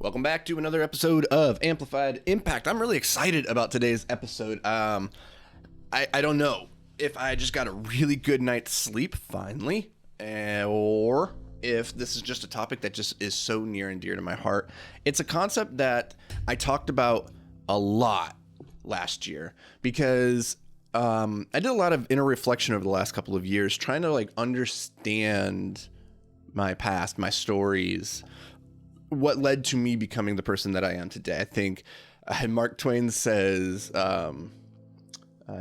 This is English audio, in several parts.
Welcome back to another episode of Amplified Impact. I'm really excited about today's episode. I don't know if I just got a really good night's sleep finally, or if this is just a topic that just is so near and dear to my heart. It's a concept that I talked about a lot last year because I did a lot of inner reflection over the last couple of years, trying to understand my past, my stories, what led to me becoming the person that I am today. I think Mark Twain says,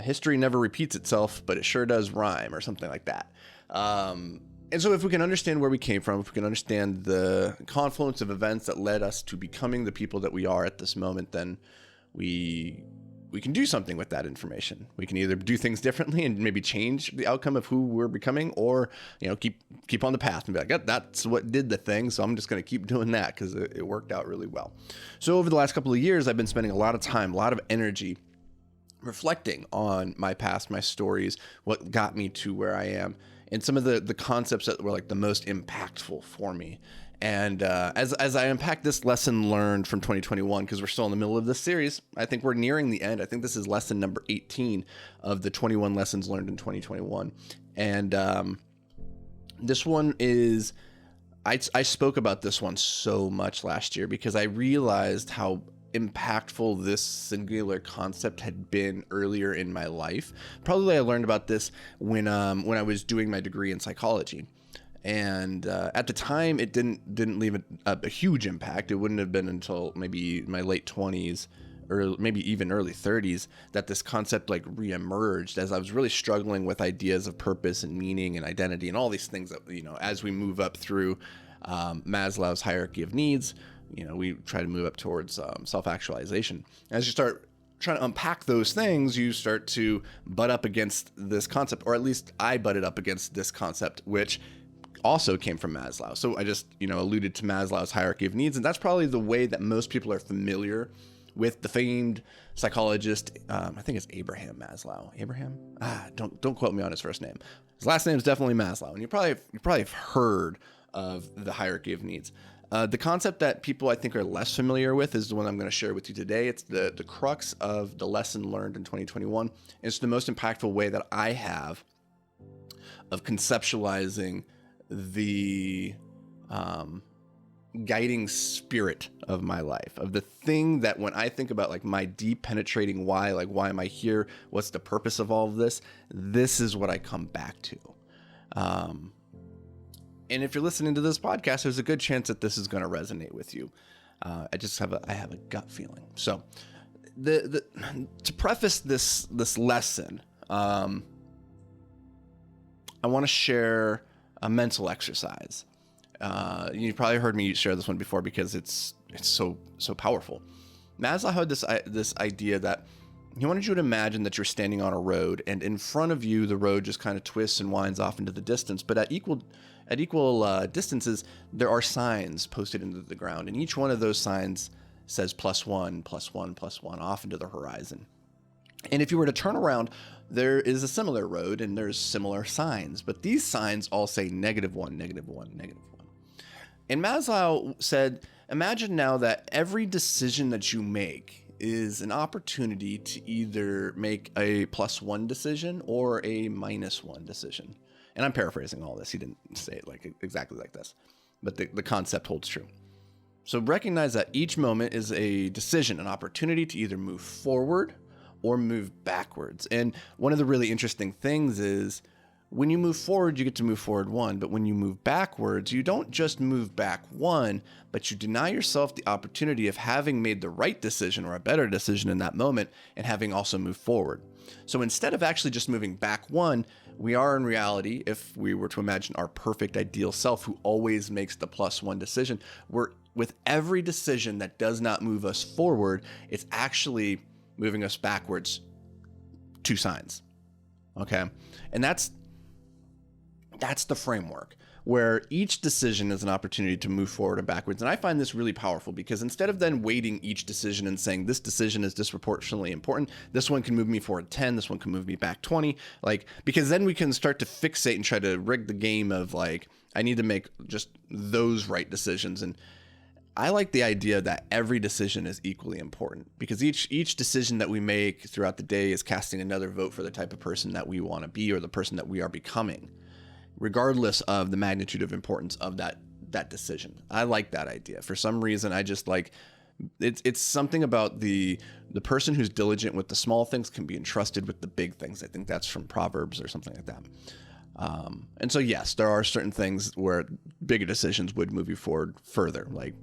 history never repeats itself, but it sure does rhyme, or something like that. And so if we can understand where we came from, if we can understand the confluence of events that led us to becoming the people that we are at this moment, then we can do something with that information. We can either do things differently and maybe change the outcome of who we're becoming, or keep on the path and be like, yeah, that's what did the thing, so I'm just going to keep doing that because it worked out really well. So over the last couple of years, I've been spending a lot of time, a lot of energy reflecting on my past, my stories, what got me to where I am, and some of the concepts that were the most impactful for me. And as I unpack this lesson learned from 2021, because we're still in the middle of this series, I think we're nearing the end. I think this is lesson number 18 of the 21 lessons learned in 2021. And this one is, I spoke about this one so much last year because I realized how impactful this singular concept had been earlier in my life. Probably I learned about this when I was doing my degree in psychology. And at the time, it didn't leave a huge impact. It wouldn't have been until maybe my late 20s or maybe even early 30s that this concept reemerged, as I was really struggling with ideas of purpose and meaning and identity and all these things that, as we move up through Maslow's hierarchy of needs, we try to move up towards self-actualization. As you start trying to unpack those things, you start to butt up against this concept, or at least I butted up against this concept, which also came from Maslow. So I just, alluded to Maslow's hierarchy of needs, and that's probably the way that most people are familiar with the famed psychologist. I think it's Abraham Maslow. Abraham? Don't quote me on his first name. His last name is definitely Maslow, and you probably have heard of the hierarchy of needs. The concept that people I think are less familiar with is the one I'm going to share with you today. It's the crux of the lesson learned in 2021. It's the most impactful way that I have of conceptualizing the guiding spirit of my life, of the thing that when I think about my deep penetrating why am I here? What's the purpose of all of this? This is what I come back to. And if you're listening to this podcast, there's a good chance that this is going to resonate with you. I have a gut feeling. So to preface this lesson, I want to share a mental exercise. You've probably heard me share this one before because it's so powerful. Maslow had this idea that he wanted you to imagine that you're standing on a road, and in front of you, the road just kind of twists and winds off into the distance. But at equal distances, there are signs posted into the ground, and each one of those signs says +1, +1, +1 off into the horizon. And if you were to turn around, there is a similar road and there's similar signs, but these signs all say -1, -1, -1. And Maslow said, imagine now that every decision that you make is an opportunity to either make a +1 decision or a -1 decision. And I'm paraphrasing all this. He didn't say it exactly like this, but the concept holds true. So recognize that each moment is a decision, an opportunity to either move forward or move backwards. And one of the really interesting things is when you move forward, you get to move forward one, but when you move backwards, you don't just move back one, but you deny yourself the opportunity of having made the right decision or a better decision in that moment and having also moved forward. So instead of actually just moving back one, we are in reality, if we were to imagine our perfect ideal self who always makes the +1 decision, with every decision that does not move us forward, it's actually moving us backwards 2 signs. Okay. And that's the framework where each decision is an opportunity to move forward and backwards. And I find this really powerful because instead of then weighting each decision and saying this decision is disproportionately important, this one can move me forward 10, this one can move me back 20, because then we can start to fixate and try to rig the game of I need to make just those right decisions. And I like the idea that every decision is equally important, because each decision that we make throughout the day is casting another vote for the type of person that we want to be, or the person that we are becoming, regardless of the magnitude of importance of that decision. I like that idea. For some reason, I just like it's something about the person who's diligent with the small things can be entrusted with the big things. I think that's from Proverbs or something like that. And so, yes, there are certain things where bigger decisions would move you forward further, like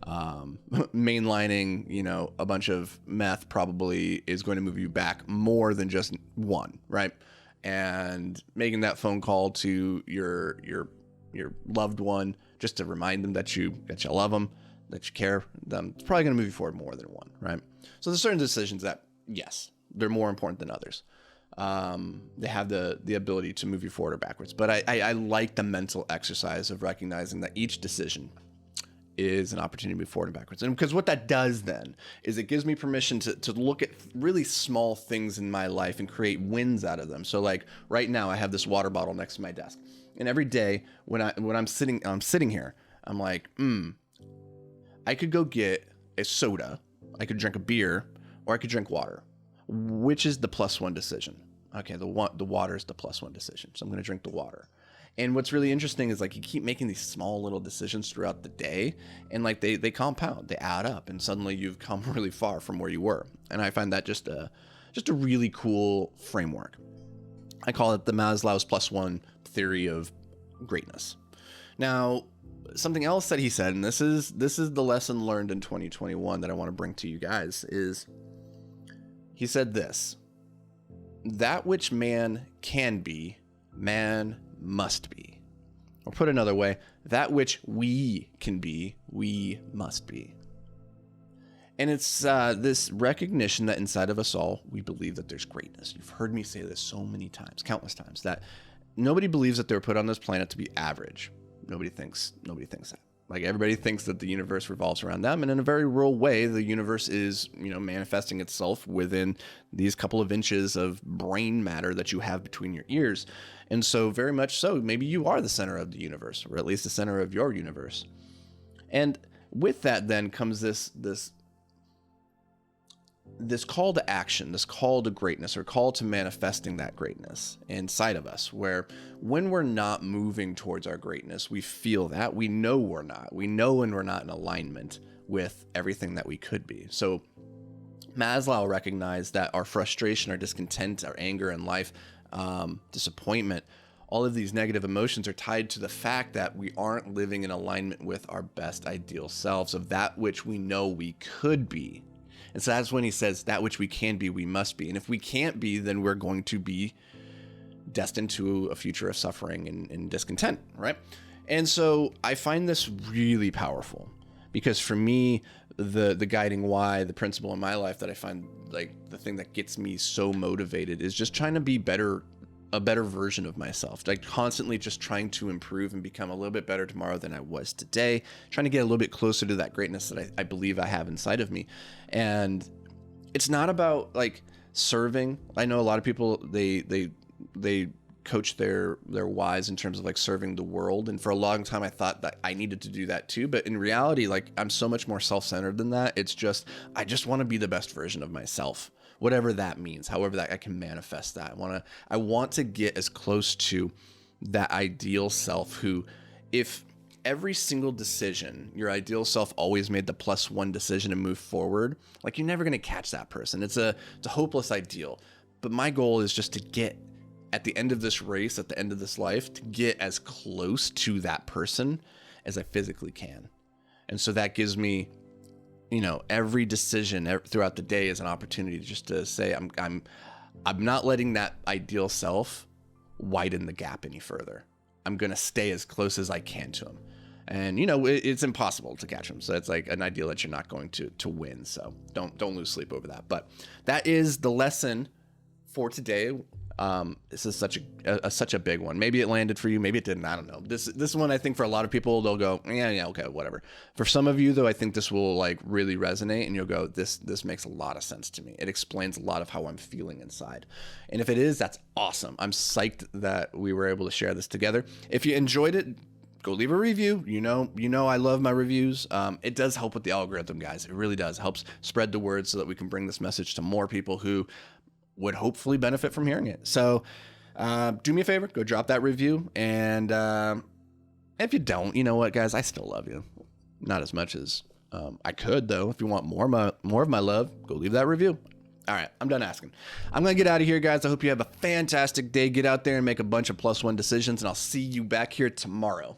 mainlining, a bunch of meth probably is going to move you back more than just one, right? And making that phone call to your loved one just to remind them that you love them, that you care them, it's probably going to move you forward more than one, right? So there's certain decisions that, yes, they're more important than others. They have the ability to move you forward or backwards. But I like the mental exercise of recognizing that each decision is an opportunity to move forward and backwards. And because what that does then is it gives me permission to look at really small things in my life and create wins out of them. So like right now I have this water bottle next to my desk. And every day when I'm sitting here, I'm like, I could go get a soda, I could drink a beer, or I could drink water. Which is the +1 decision? Okay, the water is the +1 decision. So I'm going to drink the water. And what's really interesting is like you keep making these small little decisions throughout the day, and like they compound, they add up, and suddenly you've come really far from where you were. And I find that just a really cool framework. I call it the Maslow's +1 theory of greatness. Now, something else that he said, and this is the lesson learned in 2021 that I want to bring to you guys, is he said this: that which man can be, man must be. Or put another way, that which we can be, we must be. And it's this recognition that inside of us all, we believe that there's greatness. You've heard me say this so many times, countless times, that nobody believes that they were put on this planet to be average. Nobody thinks that. Like everybody thinks that the universe revolves around them, and in a very real way, the universe is, manifesting itself within these couple of inches of brain matter that you have between your ears. And so very much so, maybe you are the center of the universe, or at least the center of your universe. And with that then comes this call to action, this call to greatness, or call to manifesting that greatness inside of us, where when we're not moving towards our greatness, we feel that, we know we're not. We know when we're not in alignment with everything that we could be. So Maslow recognized that our frustration, our discontent, our anger in life, disappointment, all of these negative emotions are tied to the fact that we aren't living in alignment with our best ideal selves of that which we know we could be. And so that's when he says that which we can be, we must be. And if we can't be, then we're going to be destined to a future of suffering and discontent, right? And so I find this really powerful, because for me, the guiding why, the principle in my life that I find like the thing that gets me so motivated is just trying to be a better version of myself, like constantly just trying to improve and become a little bit better tomorrow than I was today, trying to get a little bit closer to that greatness that I believe I have inside of me. And it's not about like serving. I know a lot of people, they coach their whys in terms of like serving the world. And for a long time, I thought that I needed to do that too. But in reality, like I'm so much more self-centered than that. It's just, I just want to be the best version of myself, whatever that means, however that I can manifest that. I want to get as close to that ideal self who, if every single decision, your ideal self always made the +1 decision to move forward, like you're never going to catch that person. It's a hopeless ideal. But my goal is just to get at the end of this race, at the end of this life, to get as close to that person as I physically can. And so that gives me, every decision throughout the day is an opportunity just to say, I'm not letting that ideal self widen the gap any further. I'm going to stay as close as I can to him. And, it's impossible to catch him. So it's like an ideal that you're not going to win. So don't lose sleep over that. But that is the lesson for today. This is such a big one. Maybe it landed for you, maybe it didn't. I don't know. This one, I think for a lot of people, they'll go, yeah, okay, whatever. For some of you, though, I think this will like really resonate, and you'll go, this makes a lot of sense to me. It explains a lot of how I'm feeling inside. And if it is, that's awesome. I'm psyched that we were able to share this together. If you enjoyed it, go leave a review. You know, I love my reviews. It does help with the algorithm, guys. It really does. It helps spread the word so that we can bring this message to more people who would hopefully benefit from hearing it. So do me a favor, go drop that review. And if you don't, you know what, guys, I still love you. Not as much as I could, though. If you want more of my love, go leave that review. All right, I'm done asking. I'm going to get out of here, guys. I hope you have a fantastic day. Get out there and make a bunch of +1 decisions, and I'll see you back here tomorrow.